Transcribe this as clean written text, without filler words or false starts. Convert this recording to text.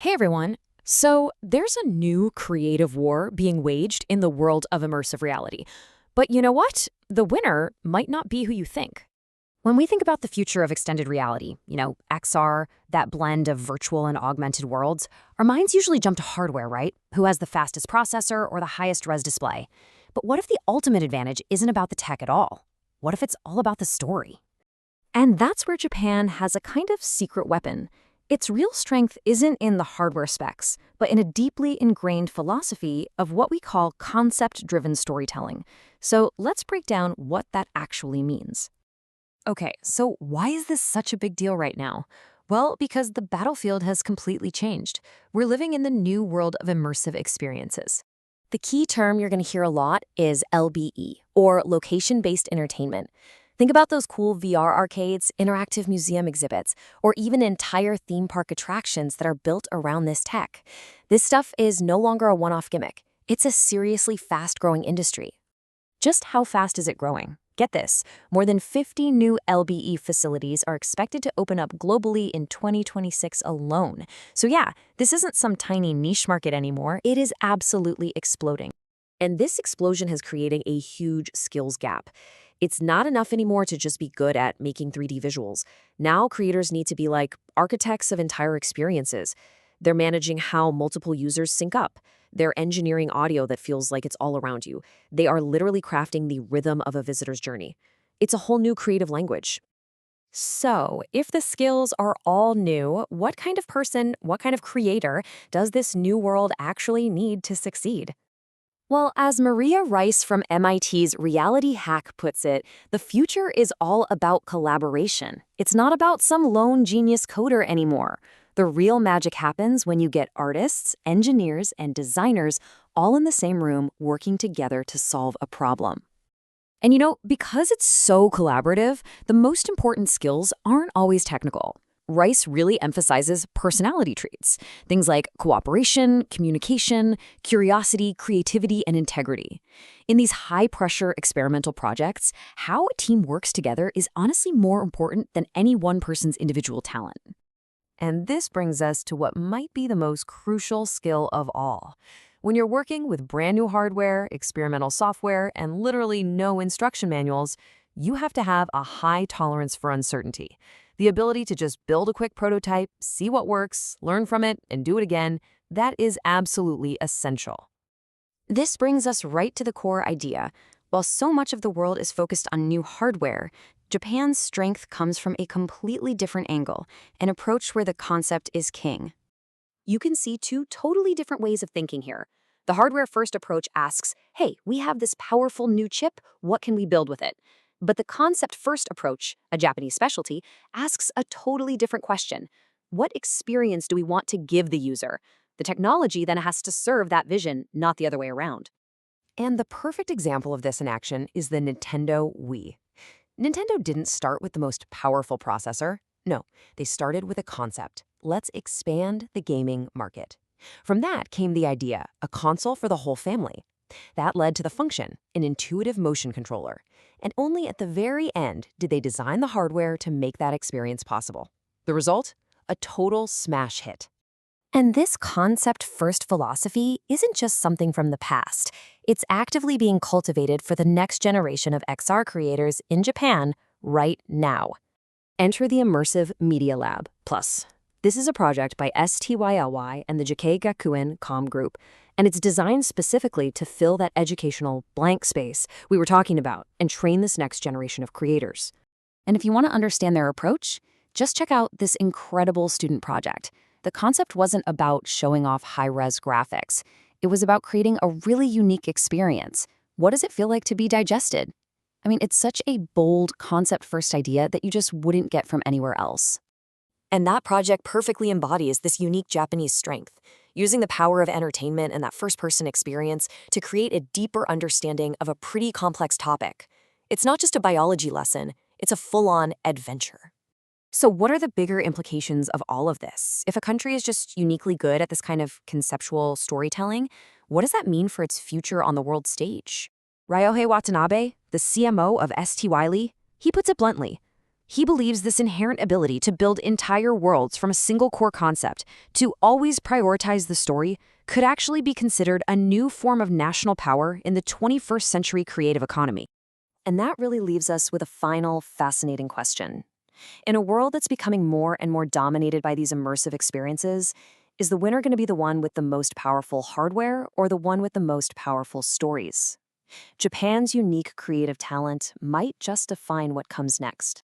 Hey everyone. So, there's a new creative war being waged in the world of immersive reality. But you know what? The winner might not be who you think. When we think about the future of extended reality, XR, that blend of virtual and augmented worlds, our minds usually jump to hardware, right? Who has the fastest processor or the highest res display? But what if the ultimate advantage isn't about the tech at all? What if it's all about the story? And that's where Japan has a kind of secret weapon. Its real strength isn't in the hardware specs, but in a deeply ingrained philosophy of what we call concept-driven storytelling. So let's break down what that actually means. Okay, so why is this such a big deal right now? Well, because the battlefield has completely changed. We're living in the new world of immersive experiences. The key term you're going to hear a lot is LBE, or location-based entertainment. Think about those cool VR arcades, interactive museum exhibits, or even entire theme park attractions that are built around this tech. This stuff is no longer a one-off gimmick. It's a seriously fast-growing industry. Just how fast is it growing? Get this, more than 50 new LBE facilities are expected to open up globally in 2026 alone. So yeah, this isn't some tiny niche market anymore. It is absolutely exploding. And this explosion has created a huge skills gap. It's not enough anymore to just be good at making 3D visuals. Now creators need to be like architects of entire experiences. They're managing how multiple users sync up. They're engineering audio that feels like it's all around you. They are literally crafting the rhythm of a visitor's journey. It's a whole new creative language. So, if the skills are all new, what kind of person, what kind of creator does this new world actually need to succeed? Well, as Maria Rice from MIT's Reality Hack puts it, the future is all about collaboration. It's not about some lone genius coder anymore. The real magic happens when you get artists, engineers, and designers all in the same room working together to solve a problem. And because it's so collaborative, the most important skills aren't always technical. Rice really emphasizes personality traits, things like cooperation, communication, curiosity, creativity, and integrity. In these high-pressure experimental projects, how a team works together is honestly more important than any one person's individual talent. And this brings us to what might be the most crucial skill of all. When you're working with brand new hardware, experimental software, and literally no instruction manuals, you have to have a high tolerance for uncertainty. The ability to just build a quick prototype, see what works, learn from it, and do it again, that is absolutely essential. This brings us right to the core idea. While so much of the world is focused on new hardware, Japan's strength comes from a completely different angle, an approach where the concept is king. You can see two totally different ways of thinking here. The hardware-first approach asks, hey, we have this powerful new chip, what can we build with it? But the concept-first approach, a Japanese specialty, asks a totally different question. What experience do we want to give the user? The technology then has to serve that vision, not the other way around. And the perfect example of this in action is the Nintendo Wii. Nintendo didn't start with the most powerful processor. No, they started with a concept. Let's expand the gaming market. From that came the idea, a console for the whole family. That led to the function, an intuitive motion controller. And only at the very end did they design the hardware to make that experience possible. The result? A total smash hit. And this concept-first philosophy isn't just something from the past. It's actively being cultivated for the next generation of XR creators in Japan right now. Enter the Immersive Media Lab Plus. This is a project by STYLY and the Jakkei Gakuen Com Group, and it's designed specifically to fill that educational blank space we were talking about and train this next generation of creators. And if you want to understand their approach, just check out this incredible student project. The concept wasn't about showing off high-res graphics. It was about creating a really unique experience. What does it feel like to be digested? I mean, it's such a bold concept-first idea that you just wouldn't get from anywhere else. And that project perfectly embodies this unique Japanese strength, using the power of entertainment and that first-person experience to create a deeper understanding of a pretty complex topic. It's not just a biology lesson, it's a full-on adventure. So what are the bigger implications of all of this? If a country is just uniquely good at this kind of conceptual storytelling, what does that mean for its future on the world stage? Ryohei Watanabe, the CMO of STYLY, he puts it bluntly. He believes this inherent ability to build entire worlds from a single core concept, to always prioritize the story, could actually be considered a new form of national power in the 21st century creative economy. And that really leaves us with a final, fascinating question. In a world that's becoming more and more dominated by these immersive experiences, is the winner going to be the one with the most powerful hardware or the one with the most powerful stories? Japan's unique creative talent might just define what comes next.